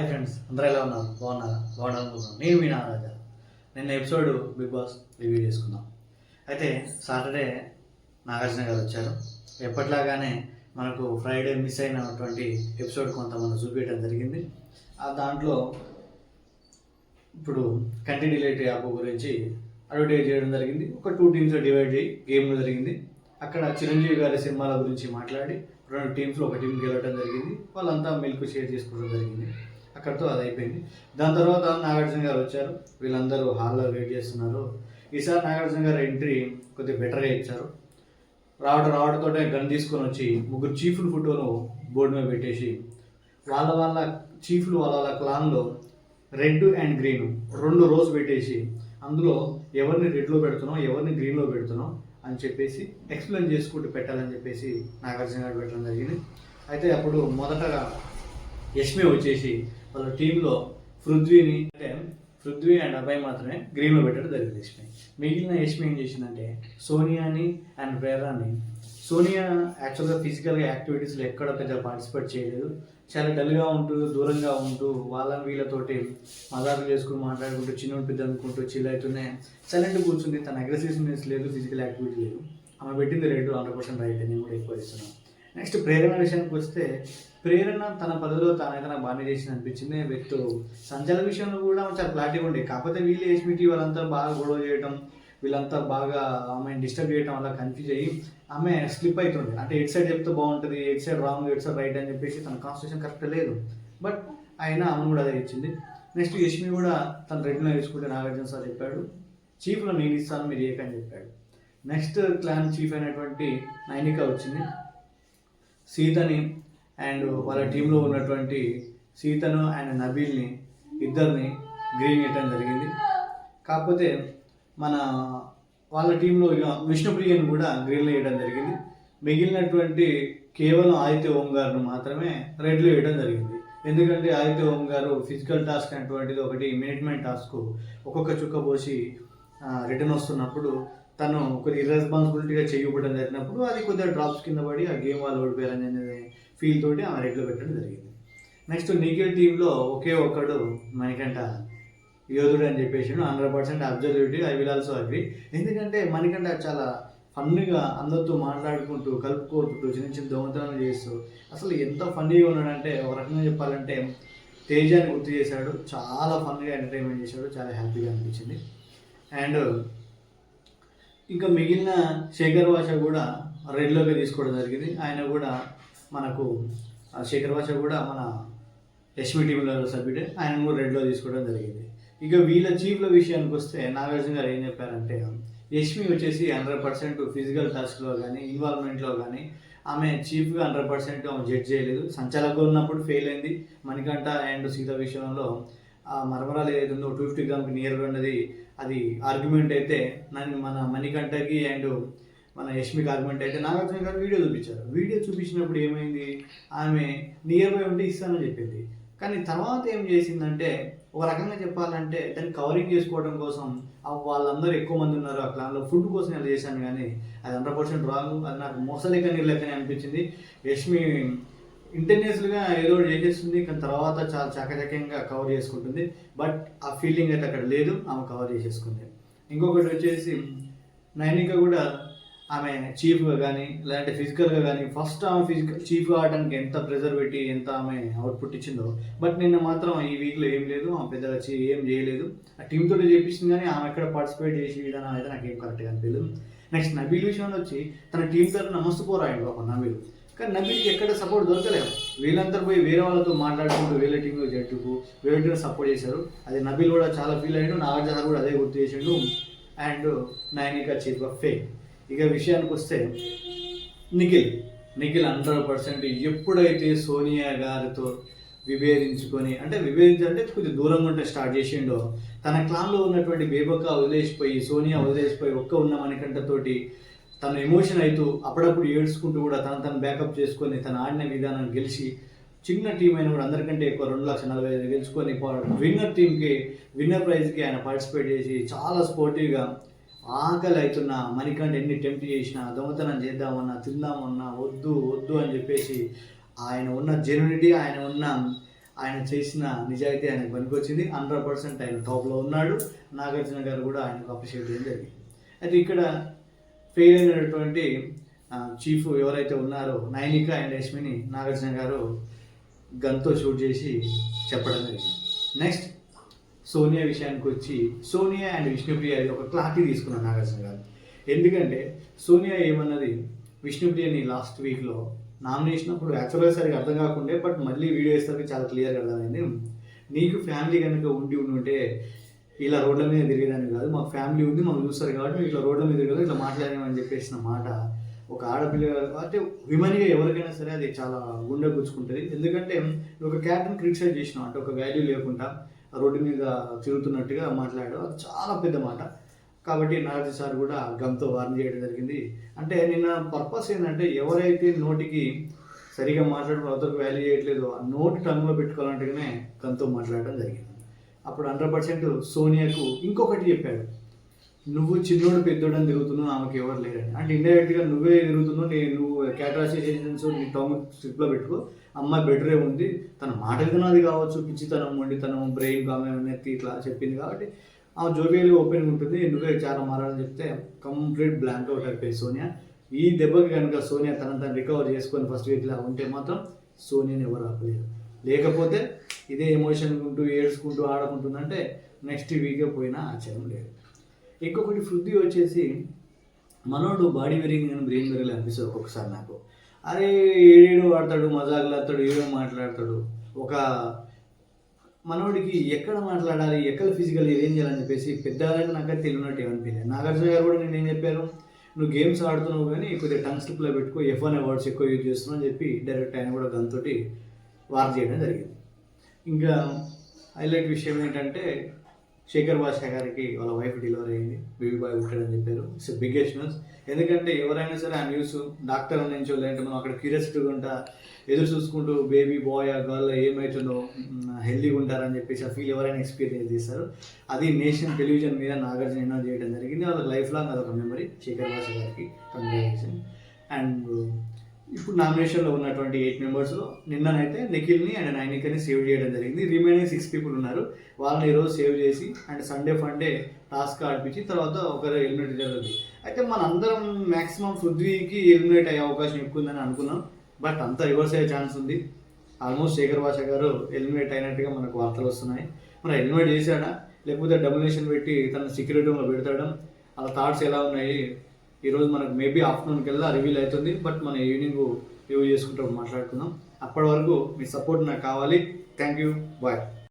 Hi friends, అందరూ ఎలా ఉన్నారు? బాగున్నాను. నేను మీ నారాజా. నిన్న ఎపిసోడ్ బిగ్ బాస్ రివ్యూ చేసుకున్నాం. అయితే సాటర్డే నాగార్జున గారు వచ్చారు. ఎప్పట్లాగానే మనకు ఫ్రైడే మిస్ అయినటువంటి ఎపిసోడ్ కొంత మనం చూపించడం జరిగింది. ఆ దాంట్లో ఇప్పుడు కంటిన్యూలేట్ యాప్ గురించి అడ్వర్టైజ్ చేయడం జరిగింది. ఒక 2 టీమ్స్ డివైడ్ చేయి గేమ్ జరిగింది. అక్కడ చిరంజీవి గారి సినిమాల గురించి మాట్లాడి 2 టీమ్స్లో ఒక టీం గెలవడం జరిగింది. వాళ్ళంతా మిల్క్ షేర్ చేసుకోవడం జరిగింది. అక్కడితో అది అయిపోయింది. దాని తర్వాత నాగార్జున గారు వచ్చారు. వీళ్ళందరూ హాల్లో వెయిట్ చేస్తున్నారు. ఈసారి నాగార్జున గారు ఎంట్రీ కొద్దిగా బెటర్గా ఇచ్చారు. రావడంతో గన్ తీసుకొని వచ్చి 3 చీఫ్ల ఫోటోను బోర్డు మీద పెట్టేసి వాళ్ళ చీఫ్లు వాళ్ళ క్లాన్లో రెడ్ అండ్ గ్రీన్ 2 రోస్ పెట్టేసి అందులో ఎవరిని రెడ్లో పెడుతున్నాం ఎవరిని గ్రీన్లో పెడుతున్నాం అని చెప్పేసి ఎక్స్ప్లెయిన్ చేసుకుంటూ పెట్టాలని చెప్పేసి నాగార్జున గారు పెట్టడం జరిగింది. అయితే అప్పుడు మొదటగా యష్మి వచ్చేసి వాళ్ళ టీంలో పృథ్వీ అండ్ అబ్బాయి మాత్రమే గ్రీన్లో పెట్టడం జరిగింది. మిగిలిన యష్మి ఏం చేసిందంటే సోనియాని అండ్ ప్రేరాని. సోనియా యాక్చువల్గా ఫిజికల్గా యాక్టివిటీస్లో ఎక్కడ పెద్ద పార్టిసిపేట్ చేయలేదు. చాలా డల్గా ఉంటూ దూరంగా ఉంటూ వాళ్ళని వీళ్ళతోటి మజాకులు చేసుకుని మాట్లాడుకుంటూ చిన్న పెద్ద అనుకుంటూ చిల్ అవుతూనే సైలెంట్ కూర్చుంది. తన అగ్రెసివ్నెస్ లేదు, ఫిజికల్ యాక్టివిటీ లేదు. ఆమె పెట్టింది 100% రైట్. నేను కూడా ఎక్కువ ఇస్తున్నాను. నెక్స్ట్ ప్రేరణ విషయానికి వస్తే ప్రేరణ తన పదవిలో తానైతే నాకు బాగానే చేసింది అనిపించింది. వ్యక్తు సంచలన విషయంలో కూడా చాలా క్లారిటీగా ఉండే. కాకపోతే వీళ్ళు ఎస్మిటి వాళ్ళంతా బాగా గొడవ చేయడం, వీళ్ళంతా బాగా ఆమెను డిస్టర్బ్ చేయడం వల్ల కన్ఫ్యూజ్ అయ్యి ఆమె స్లిప్ అవుతుంది. అంటే ఎట్ సైడ్ చెప్తే బాగుంటుంది, at side wrong, at side right అని చెప్పేసి తన కాన్స్టిట్యూషన్ కరెక్ట్ లేదు. బట్ అయినా ఆమె కూడా అదే ఇచ్చింది. నెక్స్ట్ యష్మి కూడా తన రెడ్లో వేసుకుంటే నాగార్జున సార్ చెప్పాడు, చీఫ్లో నేను ఇస్తాను మీరు ఏకని చెప్పాడు. నెక్స్ట్ క్లాన్ చీఫ్ అయినటువంటి నైనిక వచ్చింది. సీతని అండ్ వాళ్ళ టీంలో ఉన్నటువంటి సీతను అండ్ నబీల్ని ఇద్దరిని గ్రీన్ ఇవ్వడం జరిగింది. కాకపోతే మన వాళ్ళ టీంలో విష్ణుప్రియని కూడా గ్రీన్లో వేయడం జరిగింది. మిగిలినటువంటి కేవలం ఆదిత్య ఓం గారిని మాత్రమే రెడ్లో వేయడం జరిగింది. ఎందుకంటే ఆదిత్య ఓం గారు ఫిజికల్ టాస్క్ అనేటువంటిది ఒకటి మేనేజ్మెంట్ టాస్క్ ఒక్కొక్క చుక్క పోసి రిటర్న్ వస్తున్నప్పుడు తను కొద్దిగా ఇర్రెస్పాన్సిబిలిటీగా చేయబడడం జరిగినప్పుడు అది కొద్దిగా డ్రాప్స్ కింద పడి ఆ గేమ్ వాళ్ళు ఓడిపోయారని అనేది ఫీల్ తోటి ఆమె రెడ్లో పెట్టడం జరిగింది. నెక్స్ట్ నిఖిల్ టీంలో ఒకే ఒక్కడు మణికంఠ యోధుడు అని చెప్పేసి 100% observative. I will also agree. ఎందుకంటే మణికంఠ చాలా ఫన్నీగా అందరితో మాట్లాడుకుంటూ కలుపుకుంటూ చిన్న దొంగతనాలు చేస్తూ అసలు ఎంత ఫన్నీగా ఉన్నాడంటే ఒక రకంగా చెప్పాలంటే తేజాన్ని గుర్తు చేశాడు. చాలా ఫన్నీగా ఎంటర్టైన్మెంట్ చేశాడు. చాలా హ్యాపీగా అనిపించింది. అండ్ ఇంకా మిగిలిన శేఖర్ భాష కూడా రెడ్లోకి తీసుకోవడం జరిగింది. ఆయన కూడా మనకు శేఖర్ భాష కూడా మన యష్మి టీంలో సభ్యుడే. ఆయన కూడా రెడ్లో తీసుకోవడం జరిగింది. ఇక వీళ్ళ చీఫ్ల విషయానికి వస్తే నాగార్జున గారు ఏం చెప్పారంటే యష్మి వచ్చేసి 100% ఫిజికల్ టాస్క్లో కానీ ఇన్వాల్వ్మెంట్లో కానీ ఆమె చీఫ్గా 100% ఆమె జడ్జ్ చేయలేదు. సంచాలకులు ఉన్నప్పుడు ఫెయిల్ అయింది. మణికంఠ అండ్ సీత విషయంలో ఆ మరమరాలు ఏదైతే ఉందో 250 గ్రామ్కి నియర్గా ఉన్నది అది ఆర్గ్యుమెంట్ అయితే మన మణికంఠకి అండ్ మన యష్మికి ఆర్గ్యుమెంట్ అయితే నాగార్జున గారు వీడియో చూపించారు. వీడియో చూపించినప్పుడు ఏమైంది, ఆమె నియర్ బై ఉంటే ఇస్తానని చెప్పింది. కానీ తర్వాత ఏం చేసిందంటే ఒక రకంగా చెప్పాలంటే దాన్ని కవరింగ్ చేసుకోవడం కోసం వాళ్ళందరూ ఎక్కువ మంది ఉన్నారు ఆ క్లాన్లో ఫుడ్ కోసం ఇలా చేశాను, కానీ అది 100% రాంగ్. అది నాకు మోసలేకని లెక్కనే అనిపించింది. యష్మి ఇంటర్నేషనల్గా ఏదో చేసేస్తుంది, కానీ తర్వాత చాలా చాకచక్యంగా కవర్ చేసుకుంటుంది. బట్ ఆ ఫీలింగ్ అయితే అక్కడ లేదు, ఆమె కవర్ చేసేసుకుంది. ఇంకొకటి వచ్చేసి నైనిక కూడా ఆమె చీఫ్గా కానీ లేదంటే ఫిజికల్గా కానీ ఫస్ట్ ఆమె చీఫ్గా ఆడడానికి ఎంత ప్రెజర్ పెట్టి ఎంత ఆమె అవుట్పుట్ ఇచ్చిందో, బట్ నిన్న మాత్రం ఈ వీక్లో ఏం లేదు, ఆమె పెద్దగా ఏం చేయలేదు. ఆ టీంతో చేపించింది, కానీ ఆమె ఎక్కడ పార్టిసిపేట్ చేసి విధానం అయితే నాకు ఏం కరెక్ట్గా అనిపించలేదు. నెక్స్ట్ నబీల్ విషయంలో వచ్చి తన టీం తరఫున మస్తు పోరాడు ఒక నబీల్, కానీ నబీల్కి ఎక్కడ సపోర్ట్ దొరకలేదు. వీళ్ళందరూ పోయి వేరే వాళ్ళతో మాట్లాడుకుంటూ వేరే టీంలో జట్టుకు వేరే టీం సపోర్ట్ చేశారు. అది నబీల్ కూడా చాలా ఫీల్ అయ్యాడు. నాగార్జున కూడా అదే గుర్తు చేసిండు. And Nainika chief of fake. ఇక విషయానికి వస్తే నిఖిల్ 100% ఎప్పుడైతే సోనియా గారితో విభేదించుకొని అంటే కొంచెం దూరంగా ఉంటే స్టార్ట్ చేసిండో, తన క్లాన్లో ఉన్నటువంటి బేబక్క వదిలేసిపోయి సోనియా వదిలేసిపోయి ఒక్క ఉన్న మణికంఠతోటి తను ఎమోషన్ అవుతూ అప్పుడప్పుడు ఏడ్చుకుంటూ కూడా తను బ్యాకప్ చేసుకొని తను ఆడిన విధానం గెలిచి చిన్న టీం అయినా కూడా అందరికంటే ఎక్కువ 2,40,000 గెలుచుకొని విన్నర్ టీంకి విన్నర్ ప్రైజ్కి ఆయన పార్టిసిపేట్ చేసి చాలా స్పోర్టివ్గా ఆకలి అవుతున్న మణికంఠ ఎన్ని టెంప్ట్ చేసినా దొంగతనం చేద్దామన్నా తిందామన్నా వద్దు అని చెప్పేసి ఆయన ఉన్న జెన్యునిటీ, ఆయన ఉన్న ఆయన చేసిన నిజాయితీ ఆయనకు పనికొచ్చింది. 100% ఆయన టాప్లో ఉన్నాడు. నాగార్జున గారు కూడా ఆయనకు అప్రిషియేట్ చేయడం జరిగింది. అయితే ఇక్కడ ఫెయిల్ అయినటువంటి చీఫ్ ఎవరైతే ఉన్నారో నైనిక అండ్ యష్మిని నాగార్జున గారు గన్తో షూట్ చేసి చెప్పడం జరిగింది. నెక్స్ట్ సోనియా విషయానికి వచ్చి సోనియా అండ్ విష్ణుప్రియ ఒక క్లారిటీ తీసుకున్నారు నాగార్జున గారు. ఎందుకంటే సోనియా ఏమన్నది, విష్ణుప్రియని లాస్ట్ వీక్లో నామినేషన్ అప్పుడు యాక్చువల్గా సరిగా అర్థం కాకుండే, బట్ మళ్ళీ వీడియో వేస్తే చాలా క్లియర్గా అర్థమైంది. నీకు ఫ్యామిలీ కనుక ఉంటే ఇలా రోడ్ల మీద తిరిగేదాన్ని కాదు, మాకు ఫ్యామిలీ ఉంది, మాకు చూస్తారు కాబట్టి ఇట్లా రోడ్ల మీద తిరగదు, ఇట్లా మాట్లాడామని చెప్పేసిన మాట ఒక ఆడపిల్ల అంటే విమన్గా ఎవరికైనా సరే అది చాలా గుండె గుచ్చుకుంటుంది. ఎందుకంటే ఒక క్యారెక్టర్ని క్రిటిసైజ్ చేసినాం అంటే ఒక వాల్యూ లేకుండా రోడ్డు మీద తిరుగుతున్నట్టుగా మాట్లాడాడు, అది చాలా పెద్ద మాట. కాబట్టి నాగార్జున సార్ కూడా గమ్తో వార్న్ చేయడం జరిగింది. అంటే నిన్న పర్పస్ ఏంటంటే ఎవరైతే నోటికి సరిగా మాట్లాడడం అవతలకు వాల్యూ చేయట్లేదు ఆ నోటి టంగులో పెట్టుకోవాలంటేనే గమ్తో మాట్లాడడం జరిగింది. అప్పుడు 100% సోనియాకు ఇంకొకటి చెప్పాడు, నువ్వు చిన్నోడు పెద్దోడు అని తిరుగుతున్నావు, ఆమెకు ఎవరు లేరని. అంటే ఇండైరెక్ట్గా నువ్వే తిరుగుతున్నావు, నువ్వు క్యాటరాసిజేషన్స్ నీ టంగ్ స్ట్రిప్లో పెట్టుకో, అమ్మాయి బెటరే ఉంది, తన మాట విధానాది కావచ్చు, పిచ్చితనం మొండితనం బ్రెయిన్ కామెత్తి ఇట్లా చెప్పింది కాబట్టి ఆమె జోబియల్గా ఓపెన్గా ఉంటుంది, నువ్వే చాలా మారాలని చెప్తే కంప్లీట్ బ్లాంక్ అవుట్ అయిపోయి సోనియా. ఈ దెబ్బకి కనుక సోనియా తను రికవర్ చేసుకొని ఫస్ట్ వీక్లా ఉంటే మాత్రం సోనియాని ఎవరు ఆపలేరు. లేకపోతే ఇదే ఎమోషన్ ఉంటూ ఏడ్చుకుంటూ ఆడుకుంటుందంటే నెక్స్ట్ వీకే పోయినా ఆశ్చర్యం లేదు. ఇంకొకటి పృథ్వీ వచ్చేసి మనోడు బాడీ పెరిగింది కానీ బ్రెయిన్ పెరగలేదు అనిపిస్తుంది ఒక్కొక్కసారి నాకు. అరే ఏడేడు వాడతాడు, మజాకులాడతాడు, ఏమో మాట్లాడతాడు. ఒక మనోడికి ఎక్కడ మాట్లాడాలి, ఎక్కడ ఫిజికల్ ఏం చేయాలని చెప్పేసి పెద్దవాళ్ళని నాకు తెలియనట్టు ఏమనిపించింది. నాగార్జున గారు కూడా నేను ఏం చెప్పాను, నువ్వు గేమ్స్ ఆడుతున్నావు కానీ కొద్దిగా టంగ్ స్లిప్లో పెట్టుకో, F1 అవార్డ్స్ ఎక్కువ యూజ్ చేస్తున్నావు అని చెప్పి డైరెక్ట్ ఆయన కూడా గన్తోటి వార్ చేయడం జరిగింది. ఇంకా హైలైట్ విషయం ఏంటంటే శేఖర్ భాష గారికి వాళ్ళ వైఫ్ డెలివరీ అయింది, బేబీ బాయ్ పుట్టాడని చెప్పారు. It's biggest news. ఎందుకంటే ఎవరైనా సరే ఆ న్యూస్ డాక్టర్ నుంచో లేదంటే మనం అక్కడ క్యూరియాసిటీగా ఉంటా ఎదురు చూసుకుంటూ బేబీ బాయ్ ఆ గర్ల్ ఏమవుతుందో హెల్దీగా ఉంటారని చెప్పేసి ఆ ఫీల్ ఎవరైనా ఎక్స్పీరియన్స్ చేస్తారు. అది నేషనల్ టెలివిజన్ మీద నాగార్జున ఎన్నో చేయడం జరిగింది. వాళ్ళకి లైఫ్ లాంగ్ అదొక మెమరీ. శేఖర్ భాష గారికి కంగ్రాచులేషన్. అండ్ ఇప్పుడు నామినేషన్లో ఉన్నటువంటి 8 మెంబర్స్లో నిన్ననైతే నిఖిల్ని అండ్ నైనికని సేవ్ చేయడం జరిగింది. రిమైనింగ్ 6 పీపుల్ ఉన్నారు, వాళ్ళని ఈరోజు సేవ్ చేసి అండ్ సండే ఫండే టాస్క్ ఆడిపించి తర్వాత ఒకరు ఎలిమినేట్ జరుగుతుంది. అయితే మనందరం మ్యాక్సిమం పృథ్వీకి ఎలిమినేట్ అయ్యే అవకాశం ఎక్కువ ఉందని అనుకున్నాం, బట్ అంతా రివర్స్ అయ్యే ఛాన్స్ ఉంది. ఆల్మోస్ట్ శేఖర్ భాష గారు ఎలిమినేట్ అయినట్టుగా మనకు వార్తలు వస్తున్నాయి. మరి ఎలిమినేట్ చేశాడా లేకపోతే డబులేషన్ పెట్టి తన సెక్యూరిటీ రూమ్లో పెడతాడా, అలా థాట్స్ ఎలా ఉన్నాయి ఈరోజు మనకు మేబీ ఆఫ్టర్నూన్కి వెళ్ళా రివీల్ అవుతుంది. బట్ మన ఈవినింగ్ రివ్యూ చేసుకుంటూ మాట్లాడుకుందాం. అప్పటి వరకు మీ సపోర్ట్ నాకు కావాలి. Thank you, bye.